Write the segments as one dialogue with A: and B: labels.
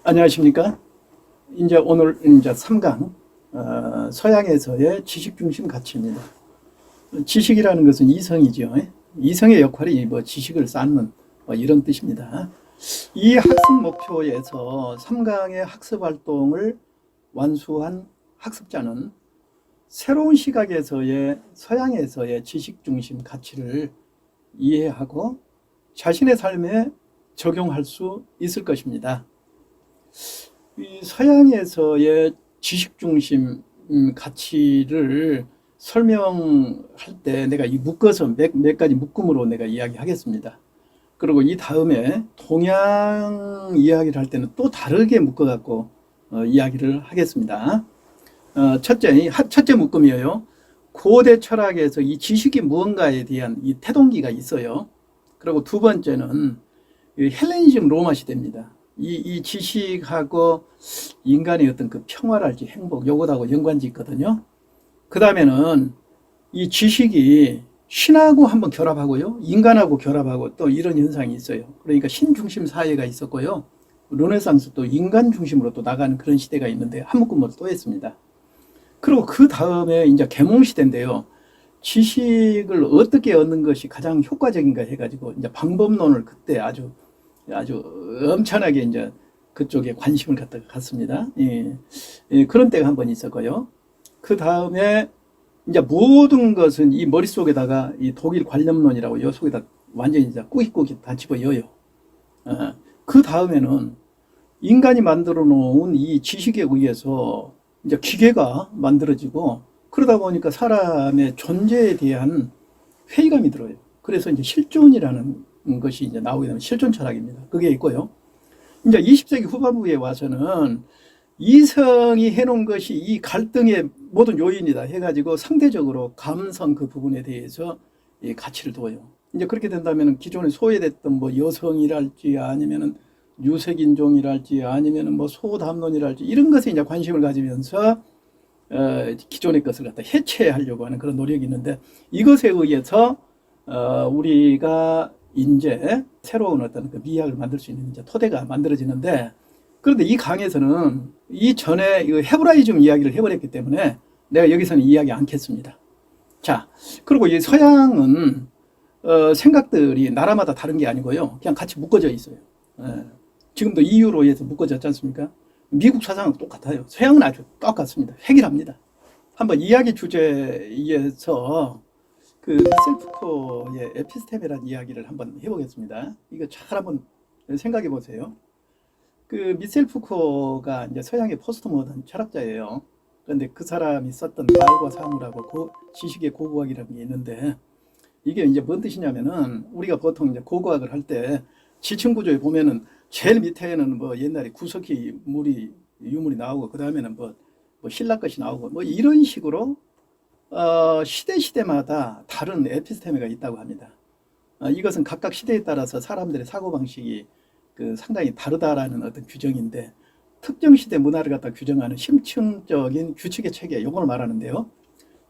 A: 안녕하십니까? 이제 오늘 이제 3강 서양에서의 지식 중심 가치입니다. 지식이라는 것은 이성이죠. 이성의 역할이 뭐 지식을 쌓는 이런 뜻입니다. 이 학습 목표에서 3강의 학습 활동을 완수한 학습자는 새로운 시각에서의 서양에서의 지식 중심 가치를 이해하고 자신의 삶에 적용할 수 있을 것입니다. 이 서양에서의 지식 중심 가치를 설명할 때 내가 이 묶어서 몇 가지 묶음으로 내가 이야기하겠습니다. 그리고 이 다음에 동양 이야기를 할 때는 또 다르게 묶어갖고 이야기를 하겠습니다. 첫째 묶음이에요. 고대 철학에서 이 지식이 무언가에 대한 이 태동기가 있어요. 그리고 두 번째는 헬레니즘 로마 시대입니다. 이 지식하고 인간의 어떤 그 평화랄지 행복, 요것하고 연관지 있거든요. 그 다음에는 이 지식이 신하고 한번 결합하고요, 인간하고 결합하고 또 이런 현상이 있어요. 그러니까 신중심 사회가 있었고요, 르네상스 또 인간 중심으로 또 나가는 그런 시대가 있는데 한 묶음으로 또 했습니다. 그리고 그 다음에 이제 계몽 시대인데요. 지식을 어떻게 얻는 것이 가장 효과적인가 해가지고 이제 방법론을 그때 아주 엄청나게 이제 그쪽에 관심을 갖습니다. 그런 때가 한 번 있었고요. 그 다음에 이제 모든 것은 이 머릿속에다가 이 독일 관념론이라고 요 속에다 완전히 이제 꾸깃꾸깃 다 집어여요. 그 다음에는 인간이 만들어 놓은 이 지식에 의해서 이제 기계가 만들어지고 그러다 보니까 사람의 존재에 대한 회의감이 들어요. 그래서 이제 실존이라는 것이 이제 나오게 되면 실존 철학입니다. 그게 있고요. 이제 20세기 후반부에 와서는 이성이 해놓은 것이 이 갈등의 모든 요인이다 해가지고 상대적으로 감성 그 부분에 대해서 이 가치를 둬요. 이제 그렇게 된다면 기존에 소외됐던 뭐 여성이랄지 아니면은 유색인종이랄지 아니면은 뭐 소담론이랄지 이런 것에 이제 관심을 가지면서 기존의 것을 갖다 해체하려고 하는 그런 노력이 있는데 이것에 의해서 우리가 이제 새로운 어떤 그 미학을 만들 수 있는 이제 토대가 만들어지는데, 그런데 이 강에서는 이전에 헤브라이즘 이야기를 해버렸기 때문에 내가 여기서는 이야기 않겠습니다. 자, 그리고 이 서양은 생각들이 나라마다 다른 게 아니고요, 그냥 같이 묶어져 있어요. 지금도 EU로 해서 묶어졌지 않습니까? 미국 사상은 똑같아요. 서양은 아주 똑같습니다. 획일합니다. 한번 이야기 주제에서 그 미셀 푸코의 에피스테메라는 이야기를 한번 해보겠습니다. 이거 잘 한번 생각해 보세요. 그 미셀 푸코가 이제 서양의 포스트 모던 철학자예요. 그런데 그 사람이 썼던 말과 사물하고 지식의 고고학이라는 게 있는데, 이게 이제 뭔 뜻이냐면은 우리가 보통 이제 고고학을 할 때 지층 구조에 보면은 제일 밑에는 뭐 옛날에 구석기 유물이 나오고 그 다음에는 뭐 신라 것이 나오고 뭐 이런 식으로 시대마다 다른 에피스테메가 있다고 합니다. 이것은 각각 시대에 따라서 사람들의 사고방식이 상당히 다르다라는 어떤 규정인데, 특정 시대 문화를 갖다 규정하는 심층적인 규칙의 체계, 이걸 말하는데요.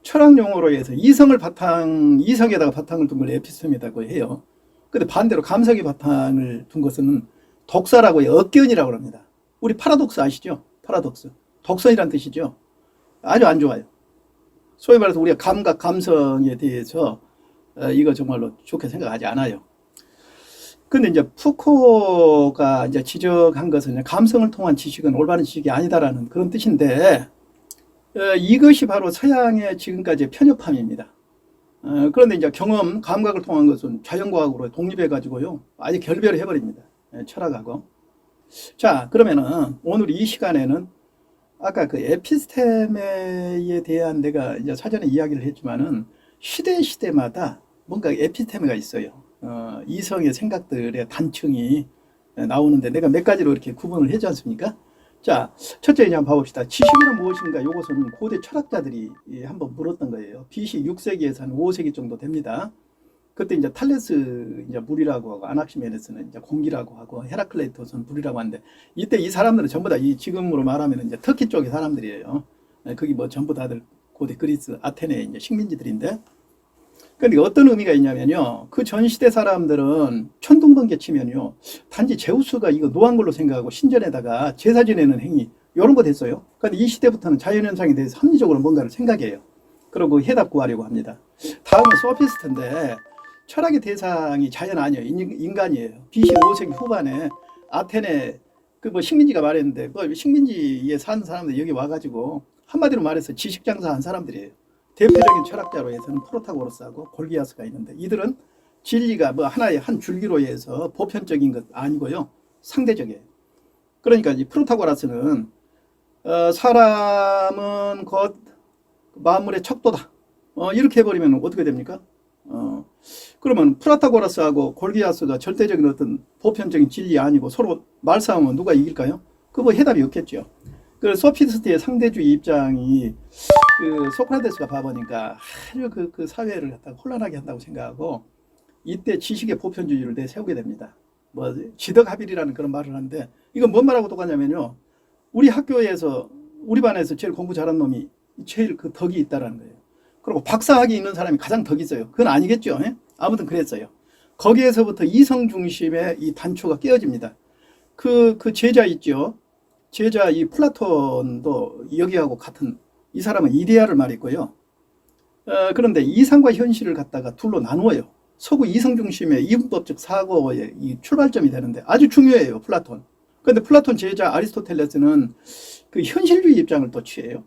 A: 철학 용어로 해서 이성에다가 바탕을 둔 걸 에피스테메라고 해요. 근데 반대로 감성의 바탕을 둔 것은 독서라고 해요. 억견이라고 합니다. 우리 파라독스 아시죠? 파라독스. 독선이란 뜻이죠. 아주 안 좋아요. 소위 말해서 우리가 감각, 감성에 대해서 이거 정말로 좋게 생각하지 않아요. 근데 이제 푸코가 이제 지적한 것은 감성을 통한 지식은 올바른 지식이 아니다라는 그런 뜻인데, 이것이 바로 서양의 지금까지의 편협함입니다. 그런데 이제 감각을 통한 것은 자연과학으로 독립해가지고요, 아예 결별을 해버립니다. 철학하고. 자, 그러면은 오늘 이 시간에는 아까 그 에피스테메에 대한 내가 이제 사전에 이야기를 했지만은 시대마다 뭔가 에피스테메가 있어요. 이성의 생각들의 단층이 나오는데 내가 몇 가지로 이렇게 구분을 해지 않습니까? 자, 첫째 이제 한번 봐봅시다. 지식이란 무엇인가? 이것은 고대 철학자들이 한번 물었던 거예요. BC 6세기에서 한 5세기 정도 됩니다. 그때 이제 탈레스 이제 물이라고 하고, 아낙시메네스는 이제 공기라고 하고, 헤라클레이토스는 불이라고 하는데, 이때 이 사람들은 전부 다 이 지금으로 말하면 이제 터키 쪽의 사람들이에요. 거기 뭐 전부 다들 고대 그리스 아테네 이제 식민지들인데, 근데 어떤 의미가 있냐면요, 그 전 시대 사람들은 천둥번개 치면요 단지 제우스가 이거 노한 걸로 생각하고 신전에다가 제사 지내는 행위 이런 거 됐어요. 근데 이 시대부터는 자연현상에 대해서 합리적으로 뭔가를 생각해요. 그리고 해답 구하려고 합니다. 다음은 소피스트인데, 철학의 대상이 자연 아니에요. 인간이에요. BC 5세기 후반에 아테네 그 뭐 식민지가 말했는데, 그 식민지에 사는 사람들 여기 와가지고 한마디로 말해서 지식 장사한 사람들이에요. 대표적인 철학자로 해서는 프로타고라스하고 골기아스가 있는데, 이들은 진리가 뭐 하나의 한 줄기로 해서 보편적인 것 아니고요, 상대적이에요. 그러니까 이 프로타고라스는 사람은 곧 만물의 척도다, 이렇게 해버리면 어떻게 됩니까? 그러면 프라타고라스하고 골기아스가 절대적인 어떤 보편적인 진리 아니고 서로 말싸움은 누가 이길까요? 그 뭐 해답이 없겠죠. 그래서 소피스트의 상대주의 입장이, 그 소크라테스가 봐보니까 아주 그 사회를 갖다가 혼란하게 한다고 생각하고, 이때 지식의 보편주의를 내세우게 됩니다. 뭐 지덕합일이라는 그런 말을 하는데, 이건 뭔 말하고 똑같냐면요, 우리 학교에서 우리 반에서 제일 공부 잘한 놈이 제일 그 덕이 있다라는 거예요. 그리고 박사학위 있는 사람이 가장 덕이 있어요. 그건 아니겠죠. 아무튼 그랬어요. 거기에서부터 이성 중심의 이 단초가 깨어집니다. 그 제자 있죠. 제자 이 플라톤도 여기하고 같은, 이 사람은 이데아를 말했고요. 그런데 이상과 현실을 갖다가 둘로 나누어요. 서구 이성 중심의 이분법적 사고의 이 출발점이 되는데 아주 중요해요, 플라톤. 그런데 플라톤 제자 아리스토텔레스는 그 현실주의 입장을 또 취해요.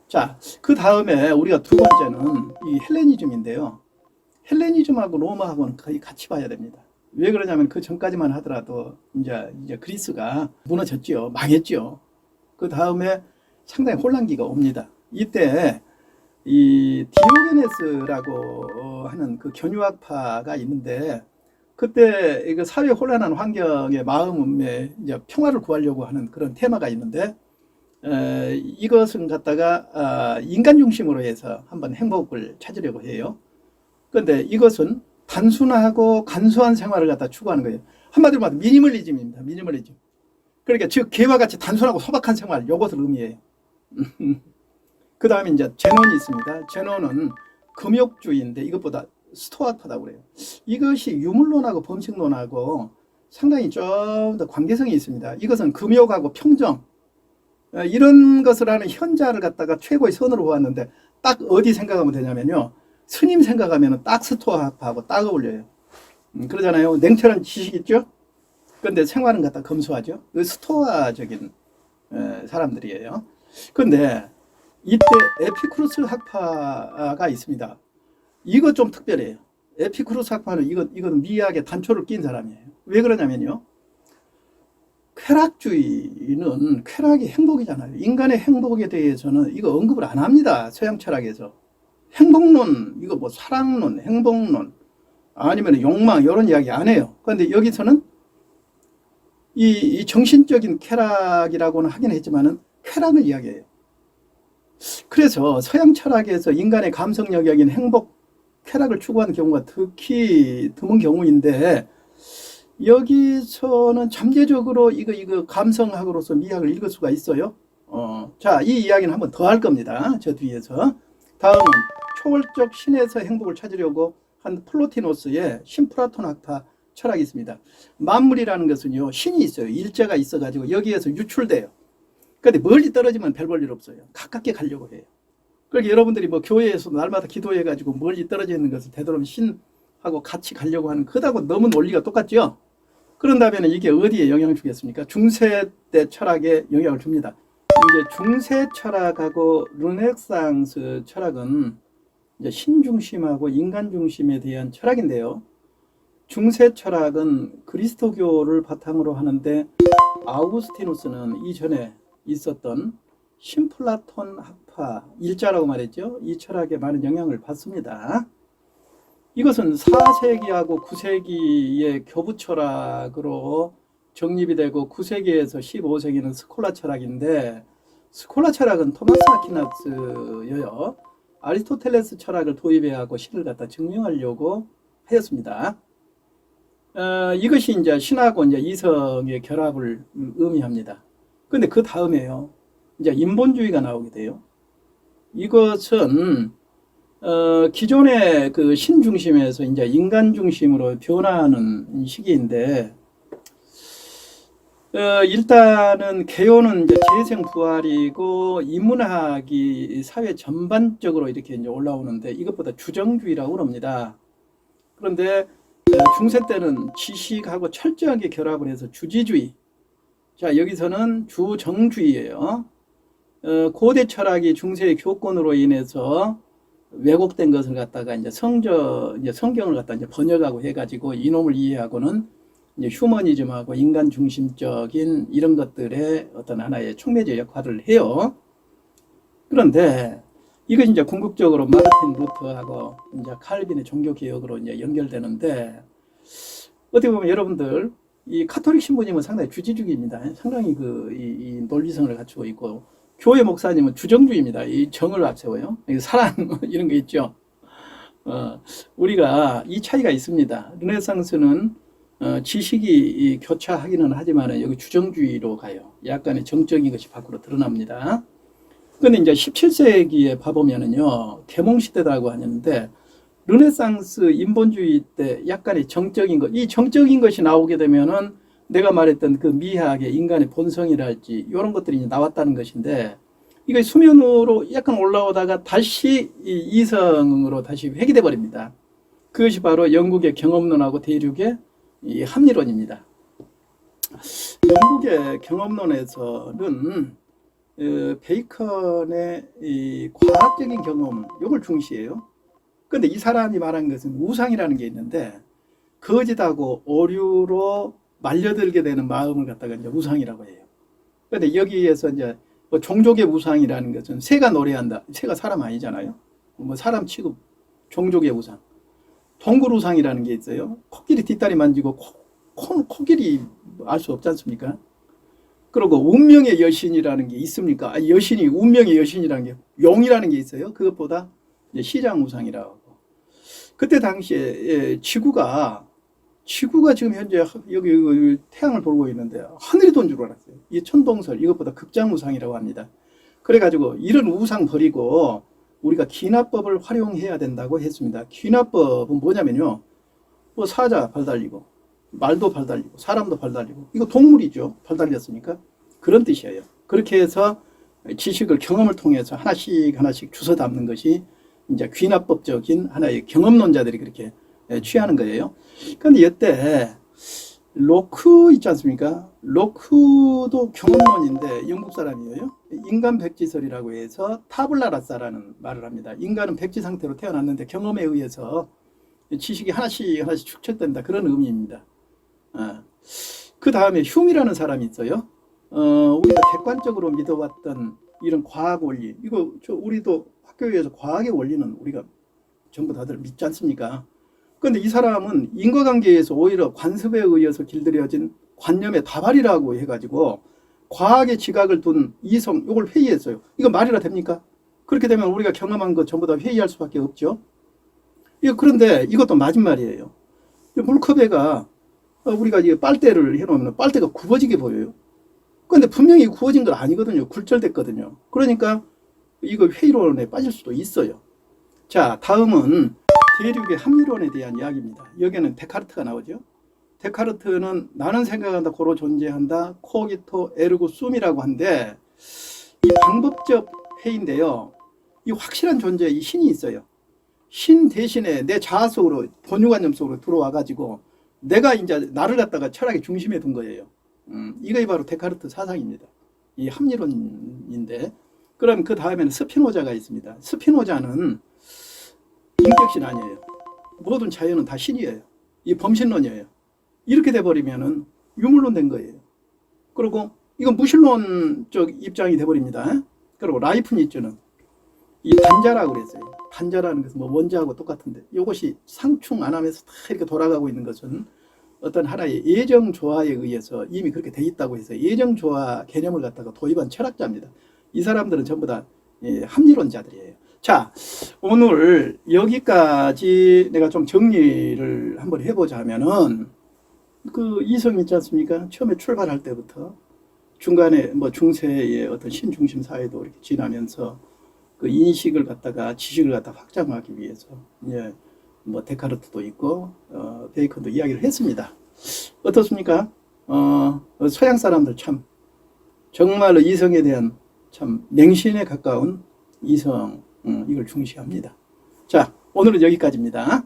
A: 자, 그 다음에 우리가 두 번째는 이 헬레니즘인데요. 헬레니즘하고 로마하고는 거의 같이 봐야 됩니다. 왜 그러냐면 그 전까지만 하더라도 이제 그리스가 무너졌죠. 망했죠. 그 다음에 상당히 혼란기가 옵니다. 이때 이 디오게네스라고 하는 그 견유학파가 있는데, 그때 그 사회 혼란한 환경의 마음에 이제 평화를 구하려고 하는 그런 테마가 있는데, 이것은 갖다가 인간 중심으로 해서 한번 행복을 찾으려고 해요. 그런데 이것은 단순하고 간소한 생활을 갖다 추구하는 거예요. 한마디로 말하면 미니멀리즘입니다. 미니멀리즘. 그러니까 즉 개와 같이 단순하고 소박한 생활, 이것을 의미해요. 그 다음에 이제 제논이 있습니다. 제논은 금욕주의인데 이것보다 스토아파다고 그래요. 이것이 유물론하고 범식론하고 상당히 좀 더 관계성이 있습니다. 이것은 금욕하고 평정, 이런 것을 하는 현자를 갖다가 최고의 선으로 보았는데, 딱 어디 생각하면 되냐면요, 스님 생각하면 딱 스토아파하고 딱 어울려요. 그러잖아요. 냉철한 지식 있죠? 그런데 생활은 갖다 검소하죠. 그 스토아적인 사람들이에요. 그런데 이때 에피쿠로스 학파가 있습니다. 이거 좀 특별해요. 에피쿠로스 학파는 이건 미학의 단초를 낀 사람이에요. 왜 그러냐면요, 쾌락주의는 쾌락이 행복이잖아요. 인간의 행복에 대해서는 이거 언급을 안 합니다. 서양 철학에서. 행복론, 이거 뭐 사랑론, 행복론, 아니면 욕망, 이런 이야기 안 해요. 그런데 여기서는 이 정신적인 쾌락이라고는 하긴 했지만은 쾌락을 이야기해요. 그래서 서양 철학에서 인간의 감성 영역인 행복, 쾌락을 추구하는 경우가 특히 드문 경우인데, 여기서는 잠재적으로 이거 감성학으로서 미학을 읽을 수가 있어요. 자, 이 이야기는 한번 더 할 겁니다. 저 뒤에서. 다음은 초월적 신에서 행복을 찾으려고 한 플로티노스의 신플라톤 학파 철학이 있습니다. 만물이라는 것은요, 신이 있어요. 일제가 있어가지고 여기에서 유출돼요. 그런데 멀리 떨어지면 별 볼 일 없어요. 가깝게 가려고 해요. 그러니까 여러분들이 뭐 교회에서 날마다 기도해가지고 멀리 떨어져 있는 것을 되도록 신하고 같이 가려고 하는, 그다고 너무 논리가 똑같죠. 그런다면 이게 어디에 영향을 주겠습니까? 중세 때 철학에 영향을 줍니다. 이제 중세 철학하고 르네상스 철학은 이제 신 중심하고 인간 중심에 대한 철학인데요. 중세 철학은 그리스도교를 바탕으로 하는데, 아우구스티누스는 이전에 있었던 신플라톤 학파 일자라고 말했죠. 이 철학에 많은 영향을 받습니다. 이것은 4세기하고 9세기의 교부 철학으로 정립이 되고, 9세기에서 15세기는 스콜라 철학인데, 스콜라 철학은 토마스 아퀴나스여요. 아리스토텔레스 철학을 도입해하고 신을 갖다 증명하려고 하였습니다. 이것이 이제 신하고 이제 이성의 결합을 의미합니다. 근데 그 다음에요, 이제 인본주의가 나오게 돼요. 이것은 기존의 그 신중심에서 이제 인간 중심으로 변화하는 시기인데, 일단은 개요는 이제 재생 부활이고 인문학이 사회 전반적으로 이렇게 이제 올라오는데 이것보다 주정주의라고 그럽니다. 그런데 중세 때는 지식하고 철저하게 결합을 해서 주지주의. 자, 여기서는 주정주의예요. 고대 철학이 중세의 교권으로 인해서 왜곡된 것을 갖다가 이제 성경을 갖다 이제 번역하고 해가지고 이놈을 이해하고는 이제 휴머니즘하고 인간 중심적인 이런 것들의 어떤 하나의 촉매제 역할을 해요. 그런데 이것이 이제 궁극적으로 마르틴 루터하고 이제 칼빈의 종교 개혁으로 이제 연결되는데, 어떻게 보면 여러분들 이 카톨릭 신부님은 상당히 주지주의입니다. 상당히 이 논리성을 갖추고 있고, 교회 목사님은 주정주의입니다. 이 정을 앞세워요. 사랑 이런 거 있죠. 우리가 이 차이가 있습니다. 르네상스는 지식이 교차하기는 하지만 여기 주정주의로 가요. 약간의 정적인 것이 밖으로 드러납니다. 근데 이제 17세기에 봐보면은요, 계몽시대라고 하는데, 르네상스 인본주의 때 약간의 정적인 것, 이 정적인 것이 나오게 되면은 내가 말했던 그 미학의 인간의 본성이랄지 이런 것들이 이제 나왔다는 것인데, 이거 수면으로 약간 올라오다가 다시 이성으로 다시 회귀돼 버립니다. 그것이 바로 영국의 경험론하고 대륙의 이 합리론입니다. 영국의 경험론에서는 베이컨의 이 과학적인 경험, 이걸 중시해요. 그런데 이 사람이 말한 것은 우상이라는 게 있는데, 거짓하고 오류로 말려들게 되는 마음을 갖다가 이제 우상이라고 해요. 그런데 여기에서 이제 뭐 종족의 우상이라는 것은 새가 노래한다. 새가 사람 아니잖아요. 뭐 사람 취급, 종족의 우상. 동굴 우상이라는 게 있어요. 코끼리 뒷다리 만지고 코끼리 알 수 없지 않습니까? 그리고 운명의 여신이라는 게 있습니까? 여신이 운명의 여신이라는 게 용이라는 게 있어요. 그것보다 이제 시장 우상이라고 하고. 그때 당시에 지구가 지금 현재 여기 태양을 돌고 있는데 하늘이 돈 줄 알았어요. 이 천동설, 이것보다 극장 우상이라고 합니다. 그래가지고 이런 우상 버리고 우리가 기나법을 활용해야 된다고 했습니다. 기나법은 뭐냐면요, 뭐 사자 발 달리고 말도 발 달리고 사람도 발 달리고, 이거 동물이죠. 발 달렸으니까. 그런 뜻이에요. 그렇게 해서 지식을 경험을 통해서 하나씩 주워 담는 것이 이제 귀납법적인 하나의 경험론자들이 그렇게 취하는 거예요. 그런데 이때 로크 있지 않습니까? 로크도 경험론인데 영국 사람이에요. 인간 백지설이라고 해서 타블라라사라는 말을 합니다. 인간은 백지 상태로 태어났는데 경험에 의해서 지식이 하나씩 축적된다, 그런 의미입니다. 그 다음에 흉이라는 사람이 있어요. 우리가 객관적으로 믿어왔던 이런 과학 원리, 이거 우리도 학교에서 과학의 원리는 우리가 전부 다들 믿지 않습니까? 그런데 이 사람은 인과관계에서 오히려 관습에 의해서 길들여진 관념의 다발이라고 해가지고 과학의 지각을 둔 이성, 이걸 회의했어요. 이거 말이라 됩니까? 그렇게 되면 우리가 경험한 거 전부 다 회의할 수밖에 없죠. 그런데 이것도 맞은말이에요. 물컵에가 우리가 이제 빨대를 해놓으면 빨대가 굽어지게 보여요. 그런데 분명히 구워진 건 아니거든요. 굴절됐거든요. 그러니까 이거 회의론에 빠질 수도 있어요. 자, 다음은 대륙의 합리론에 대한 이야기입니다. 여기는 데카르트가 나오죠. 데카르트는 나는 생각한다, 고로 존재한다, 코기토 에르고 숨이라고 한데, 이 방법적 회의인데요, 이 확실한 존재, 이 신이 있어요. 신 대신에 내 자아 속으로, 본유관념 속으로 들어와 가지고 내가 이제 나를 갖다가 철학의 중심에 둔 거예요. 이것이 바로 데카르트 사상입니다. 이 합리론인데, 그럼 그 다음에는 스피노자가 있습니다. 스피노자는 인격신 아니에요. 모든 자연은 다 신이에요. 이 범신론이에요. 이렇게 돼버리면은 유물론 된 거예요. 그리고 이건 무신론적 입장이 돼버립니다. 그리고 라이프니츠는 이 단자라고 그랬어요. 단자라는 것은 뭐 원자하고 똑같은데, 이것이 상충 안 하면서 다 이렇게 돌아가고 있는 것은 어떤 하나의 예정 조화에 의해서 이미 그렇게 돼 있다고 해서 예정 조화 개념을 갖다가 도입한 철학자입니다. 이 사람들은 전부 다 합리론자들이에요. 자, 오늘 여기까지 내가 좀 정리를 한번 해보자면은, 그 이성 있지 않습니까? 처음에 출발할 때부터 중간에 뭐 중세의 어떤 신중심 사회도 이렇게 지나면서 그 인식을 갖다가 지식을 갖다 확장하기 위해서 예, 뭐 데카르트도 있고 베이컨도 이야기를 했습니다. 어떻습니까? 서양 사람들 참 정말로 이성에 대한 참 맹신에 가까운 이성 이걸 중시합니다. 자, 오늘은 여기까지입니다.